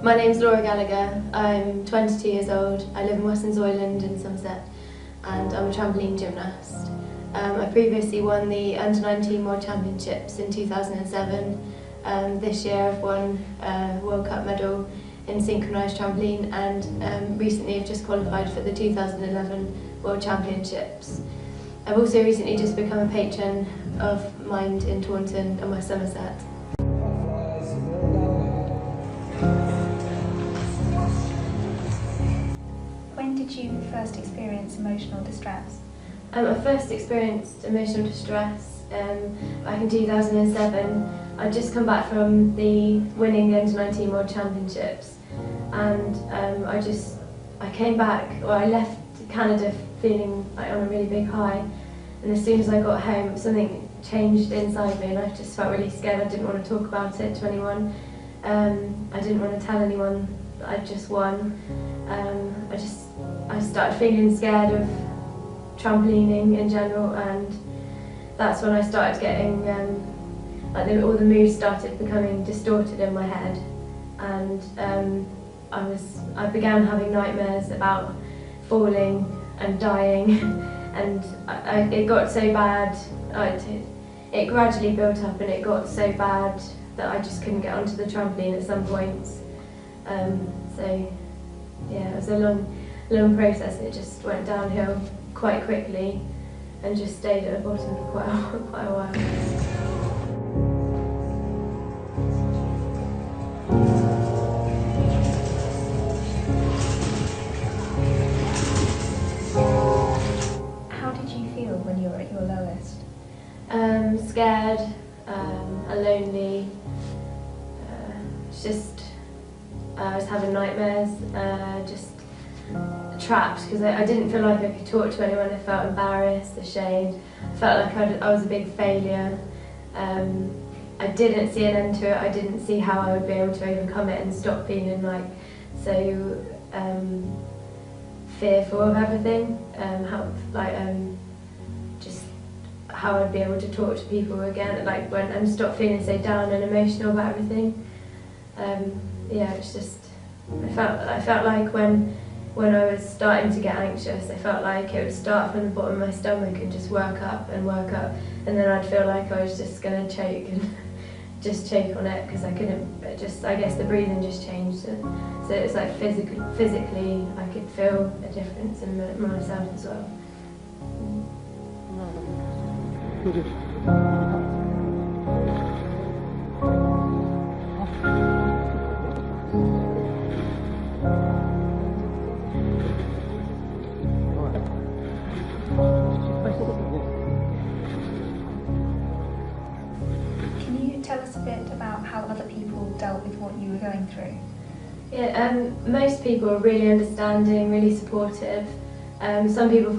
My name's Gallagher. I'm 22 years old. I live in Western Zoyland in Somerset, and I'm a trampoline gymnast. I previously won the Under-19 World Championships in 2007. This year I've won a World Cup medal in synchronised trampoline, and recently I've just qualified for the 2011 World Championships. I've also recently just become a patron of Mind in Taunton and West Somerset. When did you first experience emotional distress? I first experienced emotional distress back in 2007. I'd just come back from winning the Under-19 World Championships, and I came back, or I left Canada feeling like on a really big high, and as soon as I got home something changed inside me and I just felt really scared. I didn't want to talk about it to anyone. I didn't want to tell anyone that I'd just won. I started feeling scared of trampolining in general, and that's when I started getting all the moves started becoming distorted in my head, and I began having nightmares about falling and dying, and it got so bad. It gradually built up, and it got so bad that I just couldn't get onto the trampoline at some points. So yeah, it was a long process, and it just went downhill quite quickly and just stayed at the bottom for quite a while. How did you feel when you were at your lowest? Scared, lonely. I was having nightmares, just trapped because I didn't feel like I could talk to anyone. I felt embarrassed, ashamed. I felt like I was a big failure. I didn't see an end to it. I didn't see how I would be able to overcome it and stop feeling like so fearful of everything. Just how I'd be able to talk to people again, and stop feeling so down and emotional about everything. Yeah, it's just I felt like when I was starting to get anxious, I felt like it would start from the bottom of my stomach and just work up, and then I'd feel like I was just going to choke and just choke on it because I couldn't. I guess the breathing just changed, so it's like physically I could feel a difference in myself as well. Can you tell us a bit about how other people dealt with what you were going through? Yeah, most people were really understanding, really supportive. Some people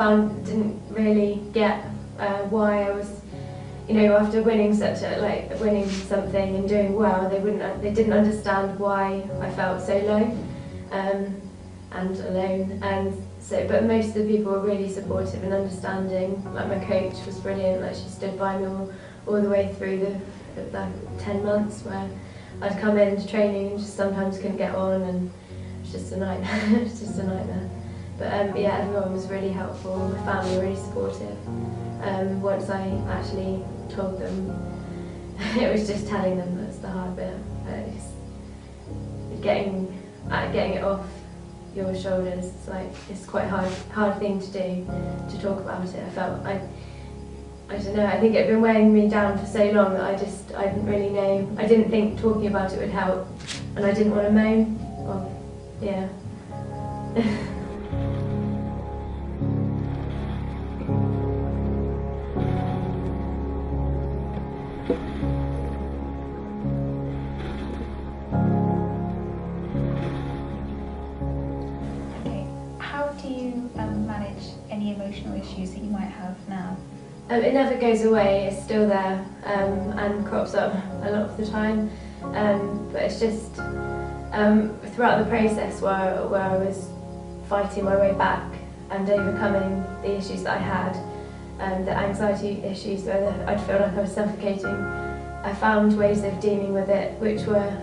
didn't really get why I was, after winning winning something and doing well, they didn't understand why I felt so low and alone. But most of the people were really supportive and understanding. Like my coach was brilliant. Like she stood by me all the way through the 10 months where I'd come into training and just sometimes couldn't get on, and it's just a nightmare. It's just a nightmare. But yeah, everyone was really helpful. My family were really supportive. Once I actually told them, it was just telling them that's the hard bit. Getting it off your shoulders. It's quite a hard thing to do, to talk about it. I don't know, I think it had been weighing me down for so long that I didn't really know. I didn't think talking about it would help, and I didn't want to moan. Well, yeah. Okay, how do you manage any emotional issues that you might have now? It never goes away, it's still there, and crops up a lot of the time, but it's just throughout the process where I was fighting my way back and overcoming the issues that I had, the anxiety issues where I'd feel like I was suffocating, I found ways of dealing with it which were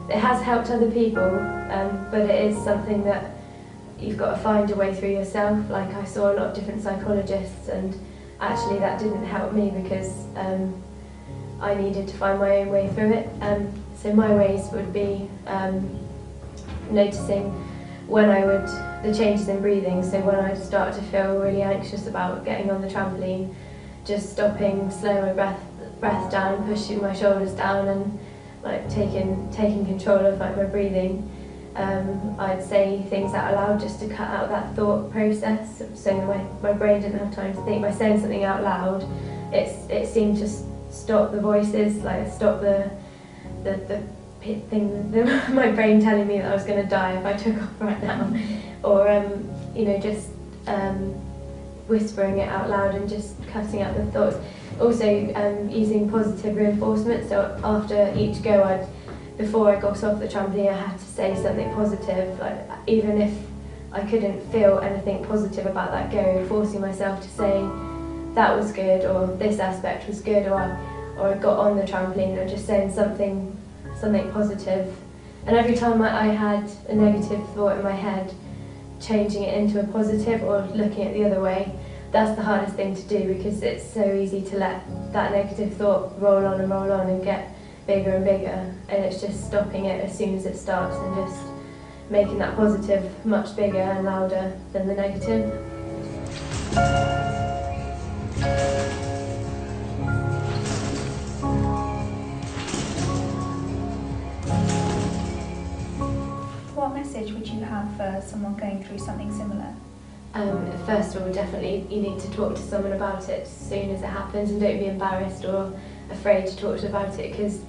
it has helped other people, but it is something that you've got to find a way through yourself. Like, I saw a lot of different psychologists, and actually that didn't help me because I needed to find my own way through it. So my ways would be noticing when the changes in breathing. So when I start to feel really anxious about getting on the trampoline, just stopping, slowing my breath down, pushing my shoulders down, and like taking control of like my breathing. I'd say things out loud just to cut out that thought process, so my brain didn't have time to think. By saying something out loud, it seemed to stop the voices, like stop the thing, my brain telling me that I was going to die if I took off right now, or just whispering it out loud and just cutting out the thoughts. Also, using positive reinforcement. So after each go, before I got off the trampoline, I had to say something positive, like even if I couldn't feel anything positive about that go, forcing myself to say that was good, or this aspect was good, or I got on the trampoline, or just saying something positive. And every time I had a negative thought in my head, changing it into a positive or looking at the other way, that's the hardest thing to do, because it's so easy to let that negative thought roll on and get bigger and bigger, and it's just stopping it as soon as it starts and just making that positive much bigger and louder than the negative. What message would you have for someone going through something similar? First of all, definitely you need to talk to someone about it as soon as it happens, and don't be embarrassed or afraid to talk about it, because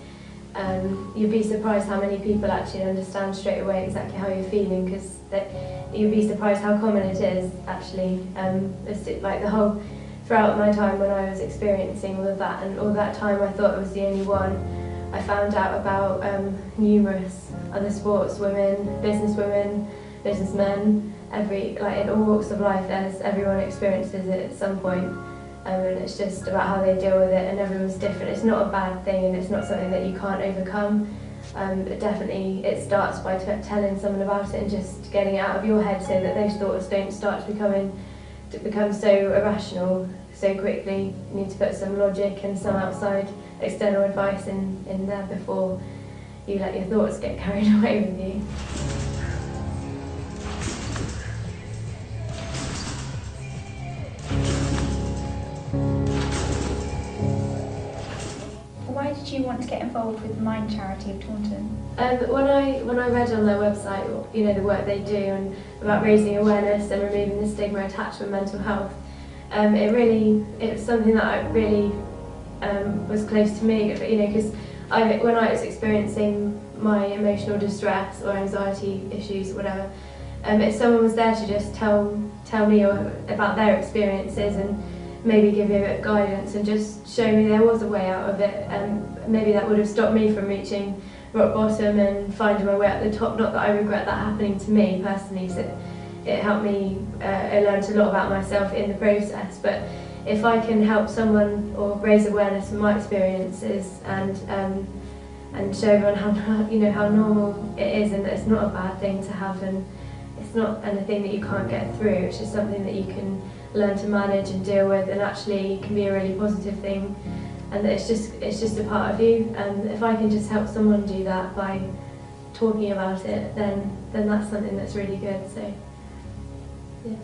you'd be surprised how many people actually understand straight away exactly how you're feeling, because you'd be surprised how common it is actually. Like throughout my time when I was experiencing all of that, and all that time I thought I was the only one, I found out about numerous other sportswomen, businesswomen, businessmen, in all walks of life. Everyone experiences it at some point, and it's just about how they deal with it, and everyone's different. It's not a bad thing, and it's not something that you can't overcome. But definitely it starts by telling someone about it and just getting it out of your head, so that those thoughts don't start to become so irrational so quickly. You need to put some logic and some outside external advice in there before you let your thoughts get carried away with you. Why did you want to get involved with the Mind charity of Taunton? When I read on their website, the work they do and about raising awareness and removing the stigma attached with mental health, it was something that I really was close to me, because when I was experiencing my emotional distress or anxiety issues, whatever, if someone was there to just tell me about their experiences and maybe give me a bit of guidance and just show me there was a way out of it, maybe that would have stopped me from reaching rock bottom and finding my way at the top. Not that I regret that happening to me personally, so it helped me, I learned a lot about myself in the process, but if I can help someone or raise awareness of my experiences and show everyone how normal it is, and that it's not a bad thing to have, and it's not anything that you can't get through, it's just something that you can learn to manage and deal with, and actually can be a really positive thing, and that it's just a part of you. And if I can just help someone do that by talking about it, then that's something that's really good. So yeah.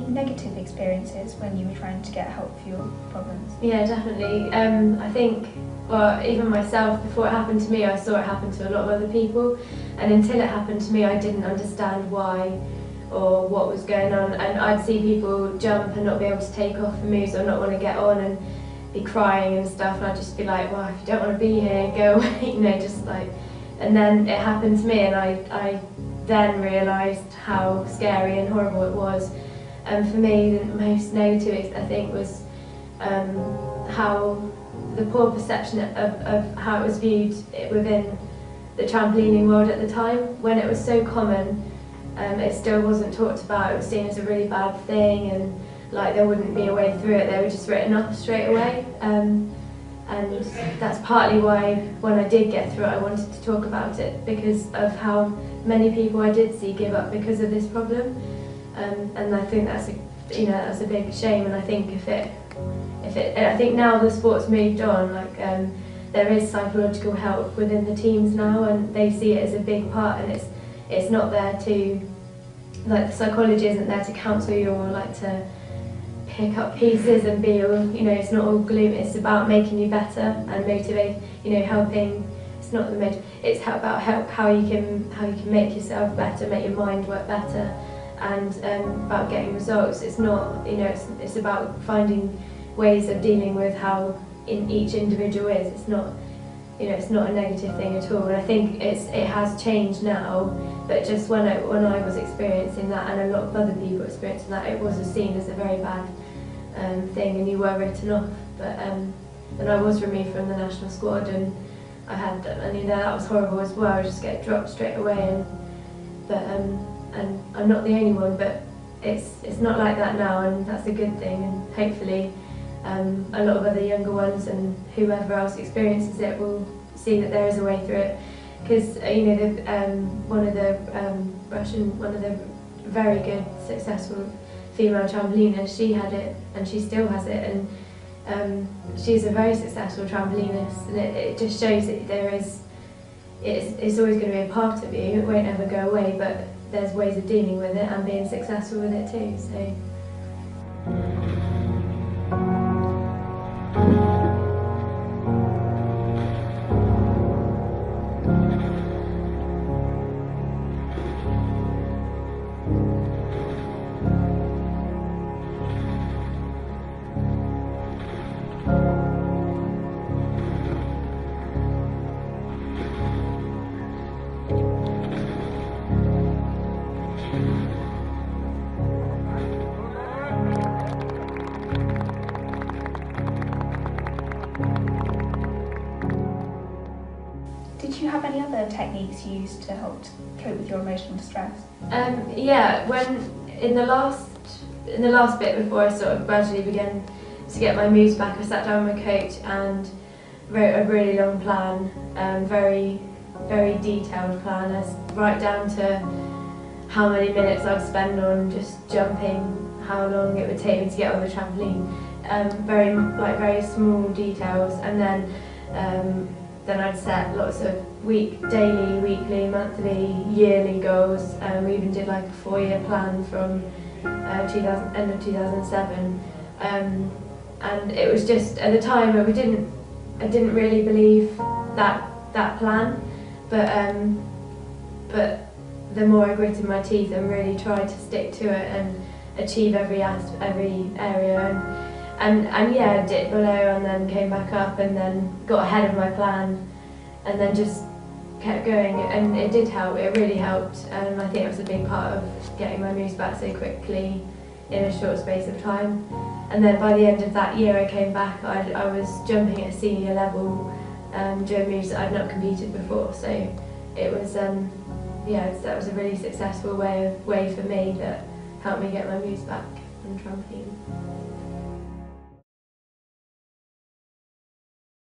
Negative experiences when you were trying to get help for your problems? Yeah, definitely. I think, even myself, before it happened to me, I saw it happen to a lot of other people, and until it happened to me, I didn't understand why or what was going on. And I'd see people jump and not be able to take off the moves, or not want to get on and be crying and stuff, and I'd just be like, well, if you don't want to be here, go away, just like. And then it happened to me, and I then realised how scary and horrible it was. And for me, the most negative, I think, was how the poor perception of how it was viewed within the trampolining world at the time. When it was so common, it still wasn't talked about. It was seen as a really bad thing, and like there wouldn't be a way through it. They were just written off straight away. And that's partly why when I did get through it, I wanted to talk about it, because of how many people I did see give up because of this problem. And I think that's a big shame. And I think I think now the sport's moved on. Like there is psychological help within the teams now, and they see it as a big part. And it's not there to, like, the psychology isn't there to counsel you or like to pick up pieces and be all, it's not all gloom. It's about making you better and motivate, helping. It's not it's about how you can make yourself better, make your mind work better, and about getting results. It's not, it's about finding ways of dealing with how each individual is. It's not, it's not a negative thing at all. And I think it has changed now, but just when I was experiencing that, and a lot of other people experiencing that, it was seen as a very bad thing, and you were written off. But and I was removed from the national squad, and that was horrible as well. I just get dropped straight away, and I'm not the only one, but it's not like that now, and that's a good thing. And hopefully a lot of other younger ones and whoever else experiences it will see that there is a way through it. Because one of the very good, successful female trampolinist, she had it and she still has it, and she's a very successful trampolinist, and it just shows that it's always going to be a part of you. It won't ever go away, but there's ways of dealing with it and being successful with it too. So. Did you have any other techniques used to help cope with your emotional distress? Yeah, when in the last bit before I sort of gradually began to get my moves back, I sat down with my coach and wrote a really long plan, very, very detailed plan. I right down to how many minutes I'd spend on just jumping, how long it would take me to get on the trampoline, very small details, and then I'd set lots of daily, weekly, monthly, yearly goals. We even did like a 4-year plan from end of 2007, and it was just, at the time I didn't really believe that plan, but the more I gritted my teeth and really tried to stick to it and achieve every area, and yeah, dipped below and then came back up and then got ahead of my plan and then just kept going, and it did help. It really helped, and I think it was a big part of getting my moves back so quickly in a short space of time. And then by the end of that year I came back, I was jumping at a senior level, doing moves that I'd not competed before, so it was that was a really successful way for me that helped me get my moves back on the trampoline.